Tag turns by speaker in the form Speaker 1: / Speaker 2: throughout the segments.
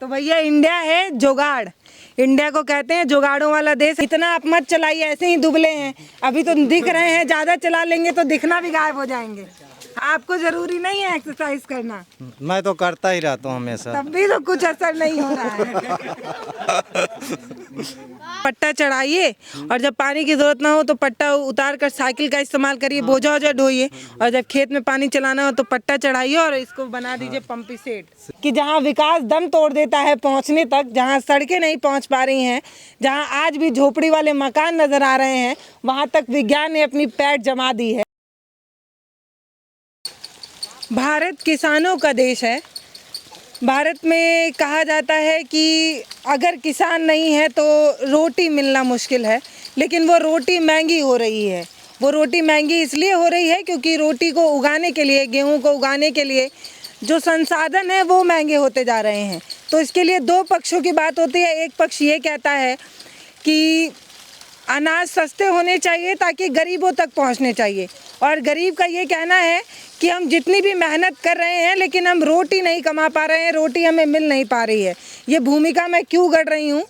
Speaker 1: तो भैया इंडिया है जुगाड़, इंडिया को कहते हैं जुगाड़ों वाला देश। इतना आप मत चलाइए, ऐसे ही दुबले हैं, अभी तो दिख रहे हैं, ज्यादा चला लेंगे तो दिखना भी गायब हो जाएंगे। आपको जरूरी नहीं है एक्सरसाइज करना।
Speaker 2: मैं तो करता ही रहता हूँ हमेशा।
Speaker 1: तब भी तो कुछ असर नहीं हो रहा है। पट्टा चढ़ाइए और जब पानी की जरूरत ना हो तो पट्टा उतार कर साइकिल का इस्तेमाल करिए, बोझा वोझा ढोइए, और जब खेत में पानी चलाना हो तो पट्टा चढ़ाइए और इसको बना दीजिए पंपी सेट। कि जहाँ विकास दम तोड़ देता है पहुँचने तक, जहाँ सड़कें नहीं पहुँच पा रही हैं, जहाँ आज भी झोपड़ी वाले मकान नजर आ रहे हैं, वहाँ तक विज्ञान ने अपनी पैठ जमा दी है। भारत किसानों का देश है। भारत में कहा जाता है कि अगर किसान नहीं है तो रोटी मिलना मुश्किल है, लेकिन वो रोटी महंगी हो रही है। वो रोटी महंगी इसलिए हो रही है क्योंकि रोटी को उगाने के लिए, गेहूं को उगाने के लिए जो संसाधन है वो महंगे होते जा रहे हैं। तो इसके लिए दो पक्षों की बात होती है। एक पक्ष ये कहता है कि अनाज सस्ते होने चाहिए ताकि गरीबों तक पहुंचने चाहिए, और गरीब का ये कहना है कि हम जितनी भी मेहनत कर रहे हैं लेकिन हम रोटी नहीं कमा पा रहे हैं, रोटी हमें मिल नहीं पा रही है। ये भूमिका मैं क्यों गढ़ रही हूँ,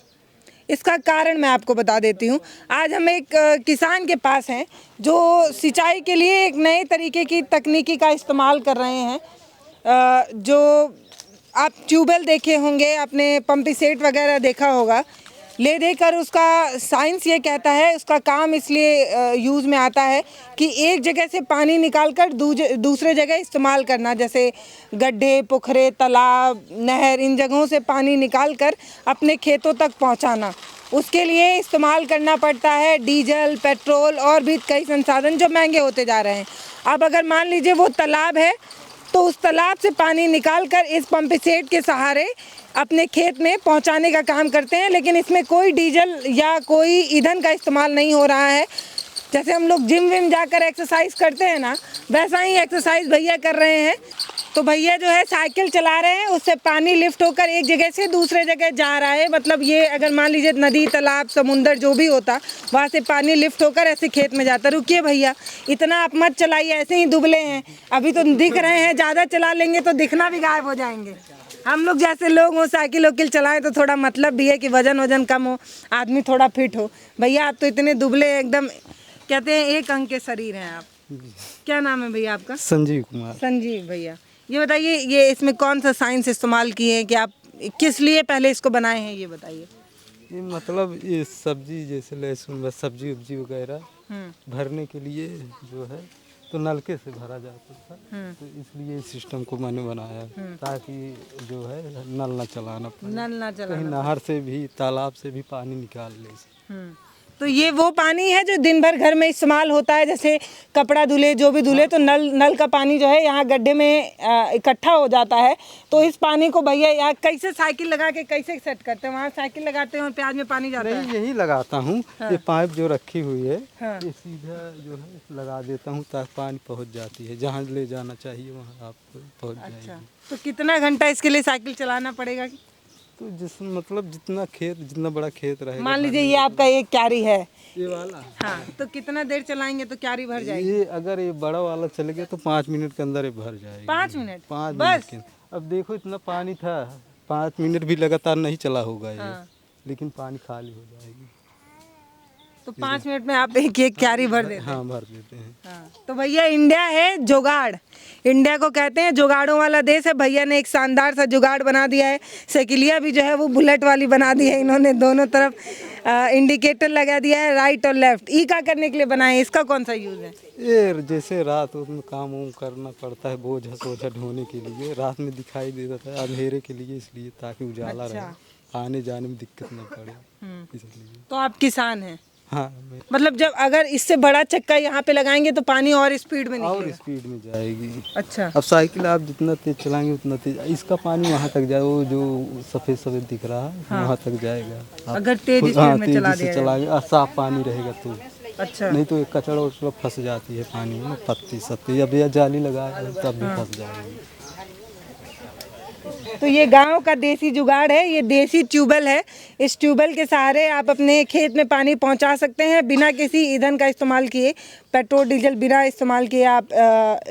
Speaker 1: इसका कारण मैं आपको बता देती हूँ। आज हम एक किसान के पास हैं जो सिंचाई के लिए एक नए तरीके की तकनीकी का इस्तेमाल कर रहे हैं। जो आप ट्यूबवेल देखे होंगे, आपने पंपी सेट वगैरह देखा होगा, ले देकर उसका साइंस ये कहता है, उसका काम इसलिए यूज़ में आता है कि एक जगह से पानी निकालकर दूसरे जगह इस्तेमाल करना, जैसे गड्ढे, पोखरे, तालाब, नहर, इन जगहों से पानी निकालकर अपने खेतों तक पहुंचाना। उसके लिए इस्तेमाल करना पड़ता है डीजल, पेट्रोल और भी कई संसाधन जो महंगे होते जा रहे हैं। अब अगर मान लीजिए वो तालाब है तो उस तालाब से पानी निकालकर इस पंप सेट के सहारे अपने खेत में पहुंचाने का काम करते हैं, लेकिन इसमें कोई डीजल या कोई ईंधन का इस्तेमाल नहीं हो रहा है। जैसे हम लोग जिम विम जाकर एक्सरसाइज करते हैं ना, वैसा ही एक्सरसाइज भैया कर रहे हैं। तो भैया जो है साइकिल चला रहे हैं, उससे पानी लिफ्ट होकर एक जगह से दूसरे जगह जा रहा है। मतलब ये अगर मान लीजिए नदी, तालाब, समुंदर जो भी होता, वहाँ से पानी लिफ्ट होकर ऐसे खेत में जाता। रुकिए भैया, इतना आप मत चलाइए, ऐसे ही दुबले हैं, अभी तो दिख रहे हैं, ज़्यादा चला लेंगे तो दिखना भी गायब हो जाएंगे। हम लोग जैसे लोग हो साइकिल वकील चलाएं तो थोड़ा मतलब भी है कि वजन कम हो, आदमी थोड़ा फिट हो। भैया आप तो इतने दुबले एकदम, कहते हैं एक अंग के शरीर हैं आप। क्या नाम है भैया आपका?
Speaker 2: संजीव कुमार।
Speaker 1: संजीव भैया, ये बताइए, ये इसमें कौन सा साइंस इस्तेमाल किए हैं कि आप किस लिए पहले इसको बनाए हैं, ये बताइए।
Speaker 2: ये मतलब ये सब्जी, जैसे लहसुन, सब्जी उब्जी वगैरह भरने के लिए जो है तो नलके से भरा जाता था, तो इसलिए इस सिस्टम को मैंने बनाया ताकि जो है नल ना चलाना पड़े,
Speaker 1: नल ना चलाना,
Speaker 2: कहीं नहर से भी, तालाब से भी पानी निकाल ले।
Speaker 1: तो ये वो पानी है जो दिन भर घर में इस्तेमाल होता है, जैसे कपड़ा धुले, जो भी धुले, तो नल का पानी जो है यहाँ गड्ढे में इकट्ठा हो जाता है। तो इस पानी को भैया यहाँ कैसे साइकिल लगा के कैसे सेट करते हैं? वहाँ साइकिल लगाते हैं और प्याज में पानी जाता है?
Speaker 2: यही लगाता हूँ। ये पाइप जो रखी हुई है, ये सीधा जो है लगा देता हूँ ताकि पानी पहुँच जाती है, जहाँ ले जाना चाहिए वहाँ आपको पहुँच जाएगी।
Speaker 1: तो कितना घंटा इसके लिए साइकिल चलाना पड़ेगा?
Speaker 2: तो मतलब जितना बड़ा खेत रहेगा,
Speaker 1: मान लीजिए ये आपका एक क्यारी है,
Speaker 2: ये वाला,
Speaker 1: हाँ, तो कितना देर चलाएंगे तो क्यारी भर जाएगी?
Speaker 2: ये अगर ये बड़ा वाला चले गया तो 5 मिनट के अंदर ये भर जाएगी।
Speaker 1: 5 मिनट?
Speaker 2: 5
Speaker 1: बस?
Speaker 2: मिनट के। अब देखो इतना पानी था, 5 मिनट भी लगातार नहीं चला होगा ये, लेकिन पानी खाली हो जाएगी।
Speaker 1: तो 5 मिनट में आप एक क्यारी भर देते हैं?
Speaker 2: हाँ, भर देते हैं।
Speaker 1: हाँ। तो भैया इंडिया है जुगाड़, इंडिया को कहते हैं जुगाड़ों वाला देश है। भैया ने एक शानदार सा जुगाड़ बना दिया है। साइकिलिया भी जो है वो बुलेट वाली बना दी है इन्होंने, दोनों तरफ इंडिकेटर लगा दिया है, राइट और लेफ्ट। ई का करने के लिए बनाए, इसका कौन सा यूज़ है?
Speaker 2: ये जैसे रात में काम करना पड़ता है, बोझा सोझा ढोने के लिए, रात में दिखाई देता था, अंधेरे के लिए, इसलिए ताकि उजाला रहे, आने जाने में दिक्कत न पड़े, इसलिए।
Speaker 1: तो आप किसान हैं?
Speaker 2: हाँ,
Speaker 1: मतलब जब अगर इससे बड़ा चक्का यहाँ पे लगाएंगे तो पानी और स्पीड में निकलेगा?
Speaker 2: और स्पीड में जाएगी।
Speaker 1: अच्छा।
Speaker 2: अब साइकिल आप जितना तेज चलाएंगे उतना तेज, इसका पानी वहाँ तक जाए, वो जो सफेद सफेद दिख रहा है वहाँ तक जाएगा।
Speaker 1: अगर तेज स्पीड में चला दिया
Speaker 2: चलाएंगे, साफ पानी रहेगा तो।
Speaker 1: अच्छा।
Speaker 2: नहीं तो एक कचड़ा उचड़ा फंस जाती है पानी में, पत्ती सत्ती, अब या जाली लगाए तब भी फंस जाएगी।
Speaker 1: तो ये गांव का देसी जुगाड़ है, ये देसी ट्यूबवेल है। इस ट्यूबवेल के सहारे आप अपने खेत में पानी पहुंचा सकते हैं बिना किसी ईंधन का इस्तेमाल किए, पेट्रोल डीजल बिना इस्तेमाल किए आप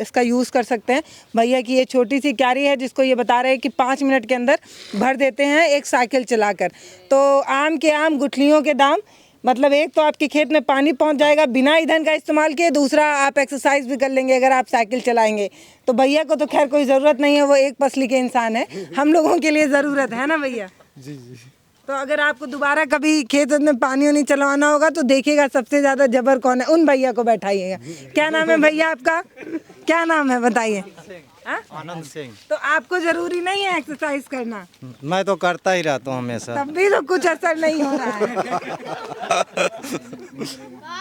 Speaker 1: इसका यूज़ कर सकते हैं। भैया की ये छोटी सी क्यारी है जिसको ये बता रहे हैं कि 5 मिनट के अंदर भर देते हैं एक साइकिल चलाकर। तो आम के आम गुठलियों के दाम, मतलब एक तो आपके खेत में पानी पहुंच जाएगा बिना ईंधन का इस्तेमाल किए, दूसरा आप एक्सरसाइज भी कर लेंगे अगर आप साइकिल चलाएंगे। तो भैया को तो खैर कोई ज़रूरत नहीं है, वो एक पसली के इंसान है, हम लोगों के लिए ज़रूरत है ना भैया।
Speaker 2: जी जी।
Speaker 1: तो अगर आपको दोबारा कभी खेत में पानी नहीं चलवाना होगा तो देखिएगा सबसे ज़्यादा जबर कौन है, उन भैया को बैठाइएगा। क्या नाम है भैया आपका, क्या नाम है बताइए?
Speaker 3: आनंद सिंह।
Speaker 1: तो आपको जरूरी नहीं है एक्सरसाइज करना?
Speaker 3: मैं तो करता ही रहता हूँ हमेशा।
Speaker 1: तब भी तो कुछ असर नहीं हो रहा है।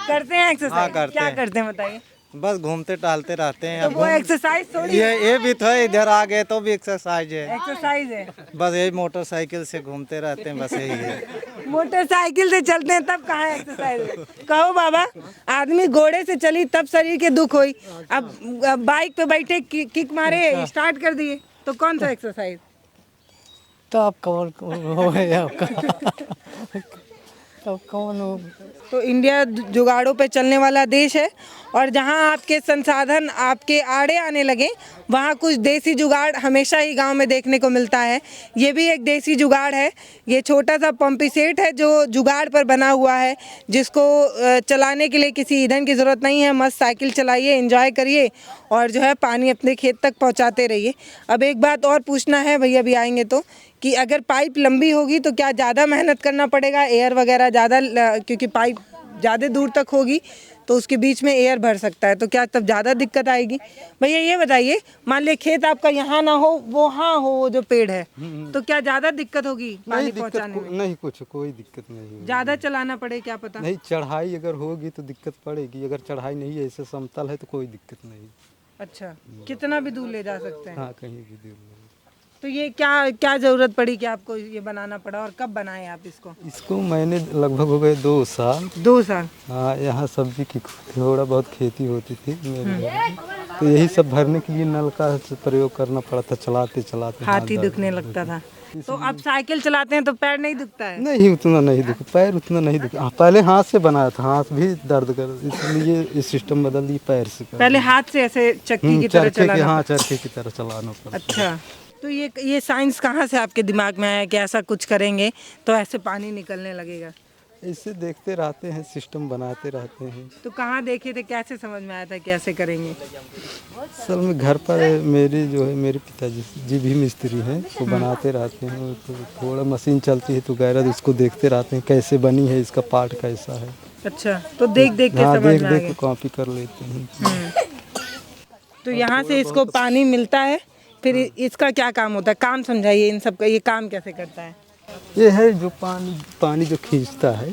Speaker 1: करते हैं एक्सरसाइज?
Speaker 3: हाँ, करते
Speaker 1: क्या
Speaker 3: हैं।
Speaker 1: करते हैं बताइए?
Speaker 3: बस घूमते टहलते रहते हैं।
Speaker 1: तो
Speaker 3: अब
Speaker 1: वो एक्सरसाइज थोड़ी है,
Speaker 3: ये भी तो है, इधर आ गए तो भी एक्सरसाइज है।
Speaker 1: एक्सरसाइज है।
Speaker 3: बस यही मोटरसाइकिल से घूमते रहते हैं, बस यही है।
Speaker 1: मोटरसाइकिल से चलते हैं तब कहाँ एक्सरसाइज है? कहो बाबा, आदमी घोड़े से चली तब शरीर के दुख हुई, अब बाइक पे बैठे किक मारे स्टार्ट कर दिए, तो कौन सा एक्सरसाइज?
Speaker 4: तो आप कौन हो गए आपका? तो कौन हो?
Speaker 1: तो इंडिया जुगाड़ों पे चलने वाला देश है, और जहाँ आपके संसाधन आपके आड़े आने लगे वहाँ कुछ देसी जुगाड़ हमेशा ही गांव में देखने को मिलता है। ये भी एक देसी जुगाड़ है। ये छोटा सा पंपी सेट है जो जुगाड़ पर बना हुआ है, जिसको चलाने के लिए किसी ईंधन की ज़रूरत नहीं है। मस्त साइकिल चलाइए, एंजॉय करिए और जो है पानी अपने खेत तक पहुँचाते रहिए। अब एक बात और पूछना है, भैया भी आएंगे तो, कि अगर पाइप लंबी होगी तो क्या ज़्यादा मेहनत करना पड़ेगा, एयर वगैरह ज़्यादा, क्योंकि पाइप ज़्यादा दूर तक होगी तो उसके बीच में एयर भर सकता है, तो क्या तब ज़्यादा दिक्कत आएगी? भैया ये बताइए, मान लिया खेत आपका यहाँ ना हो, वो हाँ हो, वो जो पेड़ है, तो क्या ज़्यादा दिक्कत होगी पानी
Speaker 2: नहीं
Speaker 1: पहुँचाने में?
Speaker 2: नहीं, कुछ कोई दिक्कत नहीं होगी।
Speaker 1: ज़्यादा चलाना पड़े क्या पता?
Speaker 2: नहीं, चढ़ाई अगर होगी तो दिक्कत पड़ेगी, अगर चढ़ाई नहीं है, ऐसे समतल है तो कोई दिक्कत नहीं।
Speaker 1: अच्छा, कितना भी दूर ले जा सकते हैं?
Speaker 2: हाँ, कहीं भी दूर नहीं।
Speaker 1: तो ये क्या क्या ज़रूरत पड़ी कि आपको ये बनाना पड़ा, और कब बनाए आप इसको?
Speaker 2: इसको मैंने लगभग हो गए 2 साल।
Speaker 1: 2 साल?
Speaker 2: हाँ, यहाँ सब्जी की थोड़ा बहुत खेती होती थी मेरे घर में, तो यही सब भरने के लिए नल का प्रयोग करना पड़ा था, चलाते चलाते
Speaker 1: हाथ ही दुखने लगता था। तो अब साइकिल चलाते हैं तो पैर नहीं दुखता है?
Speaker 2: नहीं, उतना नहीं दुख, पैर उतना नहीं दुख। हाँ, पहले हाथ से बनाया था, हाथ भी दर्द कर, इसलिए ये सिस्टम बदल दिया, पैर से कर।
Speaker 1: पहले हाथ से ऐसे चक्की की तरह
Speaker 2: चरखे के,
Speaker 1: चलाना?
Speaker 2: हाँ, चरखे की तरह चलाना पड़ा।
Speaker 1: अच्छा, तो ये साइंस कहाँ से आपके दिमाग में आया कि ऐसा कुछ करेंगे तो ऐसे पानी निकलने लगेगा?
Speaker 2: ऐसे देखते रहते हैं, सिस्टम बनाते रहते हैं।
Speaker 1: तो कहाँ देखे थे, कैसे समझ में आया था कैसे करेंगे?
Speaker 2: असल में घर पर मेरे जो है, मेरे पिताजी जी भी मिस्त्री हैं, वो बनाते रहते हैं, तो थोड़ा मशीन चलती है तो गैरत उसको देखते रहते हैं कैसे बनी है, इसका पार्ट कैसा है।
Speaker 1: अच्छा, तो देख देख के
Speaker 2: हाँ,
Speaker 1: समझ
Speaker 2: देख
Speaker 1: में आ
Speaker 2: देख
Speaker 1: गया।
Speaker 2: के कॉपी कर लेते हैं।
Speaker 1: तो यहाँ से इसको पानी मिलता है, फिर इसका क्या काम होता है? काम समझाइए इन सब का, ये काम कैसे करता है?
Speaker 2: ये है जो पानी जो खींचता है,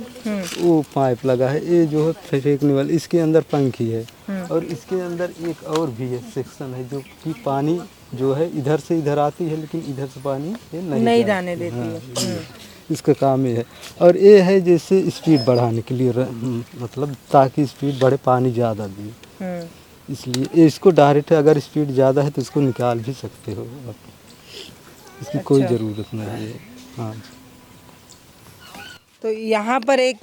Speaker 2: वो पाइप लगा है, ये जो है फेंकने वाला, इसके अंदर पंखी है, और इसके अंदर एक और भी है सेक्शन है जो कि पानी जो है इधर से इधर आती है, लेकिन इधर से पानी ये नहीं
Speaker 1: जाने देती है।
Speaker 2: हाँ, इसका काम ये है। और ये है जैसे स्पीड बढ़ाने के लिए, मतलब ताकि स्पीड बढ़े, पानी ज़्यादा दिए, इसलिए इसको डायरेक्ट अगर स्पीड ज़्यादा है तो इसको निकाल भी सकते हो आप, इसकी कोई ज़रूरत नहीं है। हाँ,
Speaker 1: तो यहाँ पर एक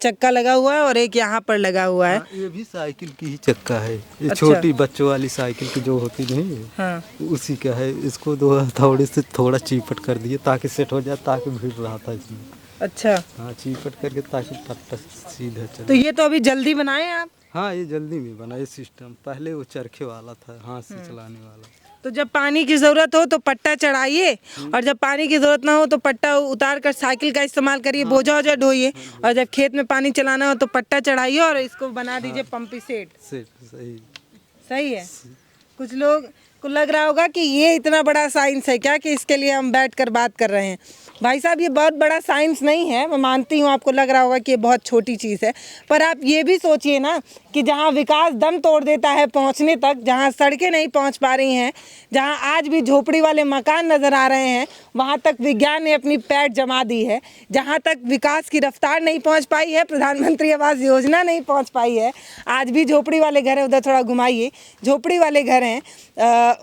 Speaker 1: चक्का लगा हुआ है और एक यहाँ पर लगा हुआ है।
Speaker 2: हाँ, ये भी साइकिल की ही चक्का है, ये छोटी बच्चों वाली साइकिल की जो होती नहीं है,
Speaker 1: हाँ,
Speaker 2: उसी का है। इसको दो हथौड़े से थोड़ा चीपट कर दिए ताकि सेट हो जाए, ताकि भीड़ रहा था इसमें।
Speaker 1: अच्छा,
Speaker 2: हाँ, चीपट करके ताकि पट्टा सीधा चले।
Speaker 1: तो ये तो अभी जल्दी बनाए आप?
Speaker 2: हाँ, ये जल्दी में बना ये सिस्टम, पहले वो चरखे वाला था, हाथ से चलाने वाला।
Speaker 1: तो जब पानी की ज़रूरत हो तो पट्टा चढ़ाइए, और जब पानी की ज़रूरत ना हो तो पट्टा उतार कर साइकिल का इस्तेमाल करिए, बोझा वोझा ढोइए, और जब खेत में पानी चलाना हो तो पट्टा चढ़ाइए और इसको बना दीजिए पंपी सेट।
Speaker 2: सही
Speaker 1: सही है। कुछ लोग को लग रहा होगा कि ये इतना बड़ा साइंस है क्या कि इसके लिए हम बैठ कर बात कर रहे हैं। भाई साहब, ये बहुत बड़ा साइंस नहीं है, मैं मानती हूँ आपको लग रहा होगा कि ये बहुत छोटी चीज़ है, पर आप ये भी सोचिए ना कि जहां विकास दम तोड़ देता है पहुंचने तक, जहां सड़कें नहीं पहुंच पा रही हैं, जहां आज भी झोपड़ी वाले मकान नज़र आ रहे हैं, वहां तक विज्ञान ने अपनी पैठ जमा दी है। जहां तक विकास की रफ्तार नहीं पहुंच पाई है, प्रधानमंत्री आवास योजना नहीं पहुंच पाई है, आज भी झोपड़ी वाले घर हैं, उधर थोड़ा घुमाइए, झोपड़ी वाले घर हैं,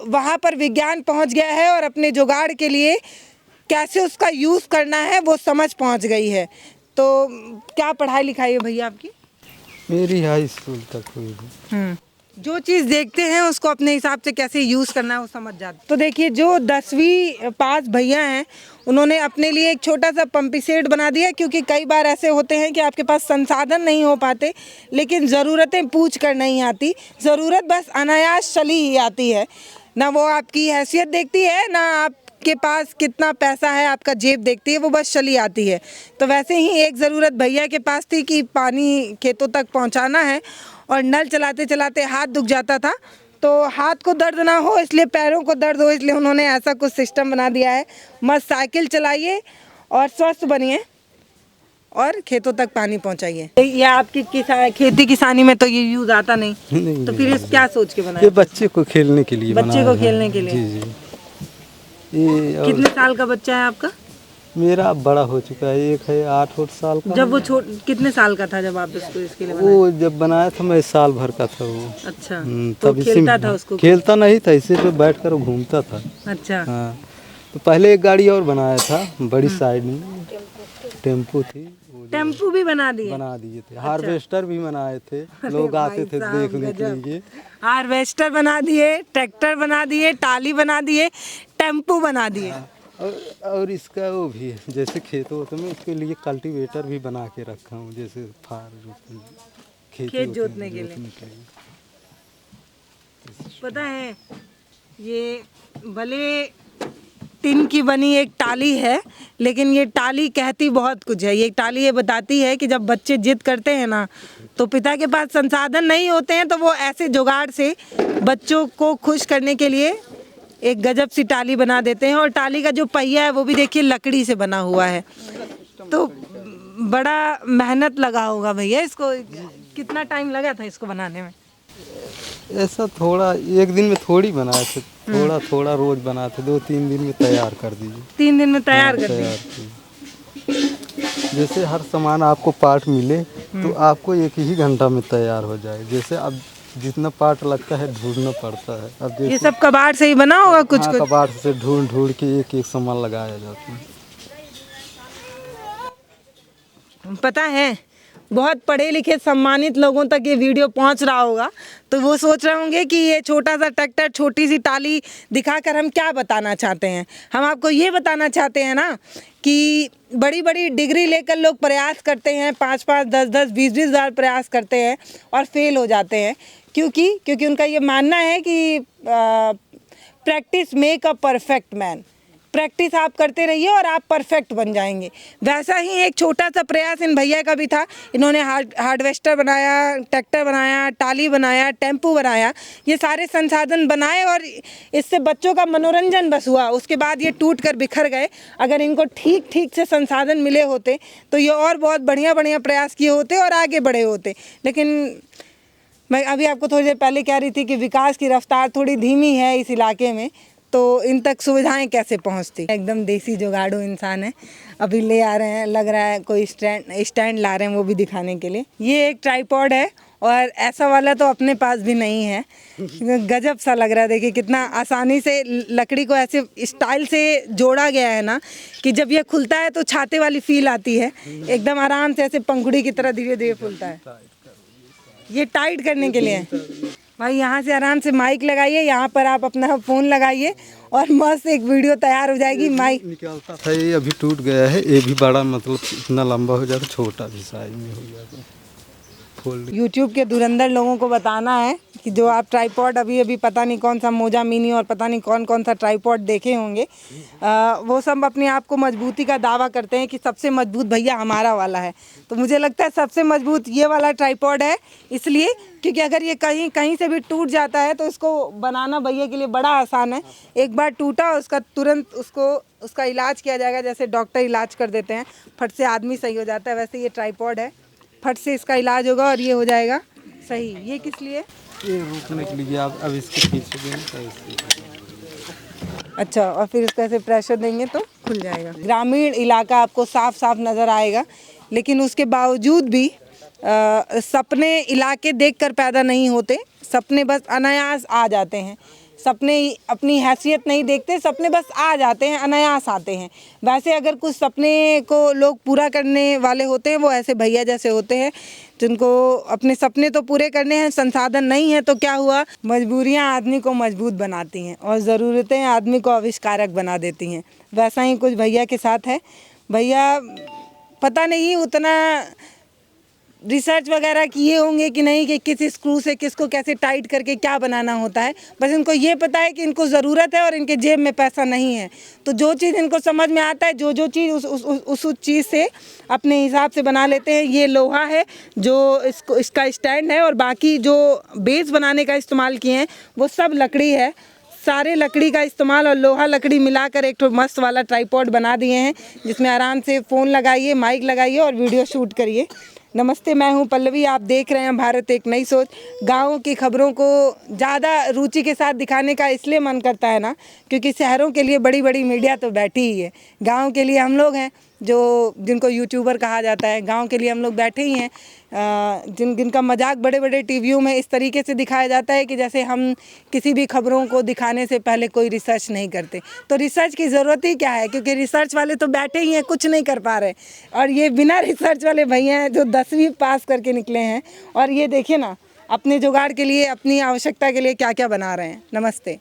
Speaker 1: वहाँ पर विज्ञान पहुँच गया है और अपने जुगाड़ के लिए कैसे उसका यूज़ करना है वो समझ पहुँच गई है। तो क्या पढ़ाई लिखाई है भैया आपकी?
Speaker 2: मेरी हाई स्कूल तक हुई है।
Speaker 1: जो चीज़ देखते हैं उसको अपने हिसाब से कैसे यूज़ करना है वो समझ जाते। तो देखिए, जो 10वीं पास भैया हैं उन्होंने अपने लिए एक छोटा सा पंपी सेट बना दिया, क्योंकि कई बार ऐसे होते हैं कि आपके पास संसाधन नहीं हो पाते, लेकिन ज़रूरतें पूछ कर नहीं आती, ज़रूरत बस अनायास चली ही आती है। ना वो आपकी हैसियत देखती है, ना आपके पास कितना पैसा है आपका जेब देखती है, वो बस चली आती है। तो वैसे ही एक ज़रूरत भैया के पास थी कि पानी खेतों तक पहुंचाना है, और नल चलाते चलाते हाथ दुख जाता था, तो हाथ को दर्द ना हो इसलिए पैरों को दर्द हो, इसलिए उन्होंने ऐसा कुछ सिस्टम बना दिया है। मस्त साइकिल चलाइए और स्वस्थ बनिए और खेतों तक पानी पहुंचाइए। ये आपकी खेती किसानी में तो ये यूज आता नहीं, तो फिर इस क्या सोच के बनाया?
Speaker 2: ये बच्चे को खेलने के लिए
Speaker 1: बच्चे को खेलने के लिए।
Speaker 2: जी जी। ये
Speaker 1: कितने साल का बच्चा है आपका?
Speaker 2: मेरा बड़ा हो चुका है, एक है 8 साल का।
Speaker 1: जब वो कितने साल का था जब आप इसके लिए
Speaker 2: वो जब बनाया था मैं साल भर का था वो।
Speaker 1: अच्छा,
Speaker 2: तो
Speaker 1: खेलता था उसको?
Speaker 2: खेलता नहीं था, इसी पे बैठ कर घूमता था।
Speaker 1: अच्छा
Speaker 2: हाँ, तो पहले एक गाड़ी और बनाया था बड़ी साइड में, टेम्पो थी,
Speaker 1: टेम्पू भी बना दिए
Speaker 2: थे। हार्वेस्टर भी बनाए थे, लोग आते थे देखने के लिए।
Speaker 1: हार्वेस्टर बना दिए, ट्रैक्टर बना दिए, टाली बना दिए, टेम्पू बना दिए।
Speaker 2: और इसका वो भी है, जैसे खेतों में इसके लिए कल्टीवेटर भी बना के रखा हूँ, जैसे
Speaker 1: खेत जोतने के लिए। पता है, ये भले टिन की बनी एक टाली है, लेकिन ये टाली कहती बहुत कुछ है। ये टाली ये बताती है कि जब बच्चे जिद करते हैं ना, तो पिता के पास संसाधन नहीं होते हैं, तो वो ऐसे जुगाड़ से बच्चों को खुश करने के लिए एक गजब सी टाली बना देते हैं। और टाली का जो पहिया है वो भी देखिए लकड़ी से बना हुआ है, तो बड़ा मेहनत लगा होगा भैया। इसको कितना टाइम लगा था इसको बनाने में?
Speaker 2: ऐसा थोड़ा एक दिन में थोड़ी बनाए थे, थोड़ा थोड़ा रोज बनाते, 2-3 दिन में तैयार कर दीजिए।
Speaker 1: 3 दिन में तैयार कर दिए?
Speaker 2: जैसे हर सामान आपको पार्ट मिले तो आपको 1 ही घंटा में तैयार हो जाए। जैसे अब जितना पार्ट लगता है ढूंढना पड़ता है। अब
Speaker 1: ये सब कबाड़ से ही बना होगा कुछ?
Speaker 2: हाँ, कबाड़ से ढूंढ के एक एक सामान लगाया जाता है।
Speaker 1: पता है, बहुत पढ़े लिखे सम्मानित लोगों तक ये वीडियो पहुंच रहा होगा, तो वो सोच रहे होंगे कि ये छोटा सा ट्रैक्टर, छोटी सी टाली दिखाकर हम क्या बताना चाहते हैं। हम आपको ये बताना चाहते हैं ना कि बड़ी बड़ी डिग्री लेकर लोग प्रयास करते हैं, 5-5, 10-10, 20-20 हज़ार प्रयास करते हैं और फेल हो जाते हैं। क्योंकि उनका ये मानना है कि practice make a perfect man. Practice आप करते रहिए और आप परफेक्ट बन जाएंगे। वैसा ही एक छोटा सा प्रयास इन भैया का भी था। इन्होंने हार्वेस्टर बनाया, ट्रैक्टर बनाया, टाली बनाया, टेम्पू बनाया, ये सारे संसाधन बनाए और इससे बच्चों का मनोरंजन बस हुआ। उसके बाद ये टूट कर बिखर गए। अगर इनको ठीक से संसाधन मिले होते तो ये और बहुत बढ़िया प्रयास किए होते और आगे बढ़े होते। लेकिन मैं अभी आपको थोड़ी देर पहले कह रही थी कि विकास की रफ्तार थोड़ी धीमी है इस इलाके में, तो इन तक सुविधाएं कैसे पहुंचती। एकदम देसी जुगाड़ू इंसान है। अभी ले आ रहे हैं, लग रहा है कोई स्टैंड ला रहे हैं, वो भी दिखाने के लिए। ये एक ट्राइपॉड है और ऐसा वाला तो अपने पास भी नहीं है। गजब सा लग रहा है, देखिए कितना आसानी से लकड़ी को ऐसे स्टाइल से जोड़ा गया है ना, कि जब ये खुलता है तो छाते वाली फील आती है। एकदम आराम से ऐसे पंखुड़ी की तरह धीरे धीरे खुलता है। ये टाइट करने के लिए भाई, यहाँ से आराम से माइक लगाइए, यहाँ पर आप अपना फ़ोन लगाइए और मस्त एक वीडियो तैयार हो जाएगी। माइक
Speaker 2: निकालता था, ये अभी टूट गया है। ये भी बड़ा, मतलब इतना लंबा हो जाता, छोटा भी साइज में हो जाता।
Speaker 1: YouTube के धुरंधर लोगों को बताना है कि जो आप ट्राइपॉड अभी पता नहीं कौन सा मोजा मिनी और पता नहीं कौन सा ट्राइपॉड देखे होंगे, वो सब अपने आप को मजबूती का दावा करते हैं कि सबसे मजबूत भैया हमारा वाला है। तो मुझे लगता है सबसे मजबूत ये वाला ट्राइपॉड है, इसलिए क्योंकि अगर ये कहीं से भी टूट जाता है तो इसको बनाना भैया के लिए बड़ा आसान है। एक बार टूटा, उसका तुरंत उसका इलाज किया जाएगा, जैसे डॉक्टर इलाज कर देते हैं, फट से आदमी सही हो जाता है, वैसे ये ट्राइपॉड है, फट से इसका इलाज होगा और ये हो जाएगा सही, ये किस लिए?
Speaker 2: ये रोकने के लिए आप अब इसके पीछे भी नहीं तो इसलिए।
Speaker 1: अच्छा, और फिर इसको ऐसे प्रेशर देंगे तो खुल जाएगा। ग्रामीण इलाका आपको साफ साफ नज़र आएगा, लेकिन उसके बावजूद भी सपने इलाके देखकर पैदा नहीं होते, सपने बस अनायास आ जाते हैं। सपने अपनी हैसियत नहीं देखते, सपने बस आ जाते हैं, अनायास आते हैं। वैसे अगर कुछ सपने को लोग पूरा करने वाले होते हैं, वो ऐसे भैया जैसे होते हैं जिनको अपने सपने तो पूरे करने हैं, संसाधन नहीं है तो क्या हुआ, मजबूरियां आदमी को मजबूत बनाती हैं और ज़रूरतें आदमी को आविष्कारक बना देती हैं। वैसा ही कुछ भैया के साथ है। भैया पता नहीं उतना रिसर्च वगैरह किए होंगे कि नहीं कि किस स्क्रू से किसको कैसे टाइट करके क्या बनाना होता है, बस इनको ये पता है कि इनको ज़रूरत है और इनके जेब में पैसा नहीं है, तो जो चीज़ इनको समझ में आता है, जो चीज़ उस चीज़ से अपने हिसाब से बना लेते हैं। ये लोहा है जो इसका स्टैंड है, और बाकी जो बेस बनाने का इस्तेमाल किए हैं वो सब लकड़ी है, सारे लकड़ी का इस्तेमाल और लोहा लकड़ी मिलाकर एक तो मस्त वाला ट्राइपॉड बना दिए हैं, जिसमें आराम से फ़ोन लगाइए, माइक लगाइए और वीडियो शूट करिए। नमस्ते, मैं हूं पल्लवी, आप देख रहे हैं भारत एक नई सोच। गाँव की खबरों को ज़्यादा रुचि के साथ दिखाने का इसलिए मन करता है ना, क्योंकि शहरों के लिए बड़ी बड़ी मीडिया तो बैठी ही है, गाँव के लिए हम लोग हैं जिनको यूट्यूबर कहा जाता है, गांव के लिए हम लोग बैठे ही हैं, जिनका मजाक बड़े बड़े टीवियों में इस तरीके से दिखाया जाता है कि जैसे हम किसी भी खबरों को दिखाने से पहले कोई रिसर्च नहीं करते। तो रिसर्च की ज़रूरत ही क्या है, क्योंकि रिसर्च वाले तो बैठे ही हैं, कुछ नहीं कर पा रहे, और ये बिना रिसर्च वाले भैया हैं जो 10वीं पास करके निकले हैं, और ये देखिए ना अपने जुगाड़ के लिए, अपनी आवश्यकता के लिए क्या क्या बना रहे हैं। नमस्ते।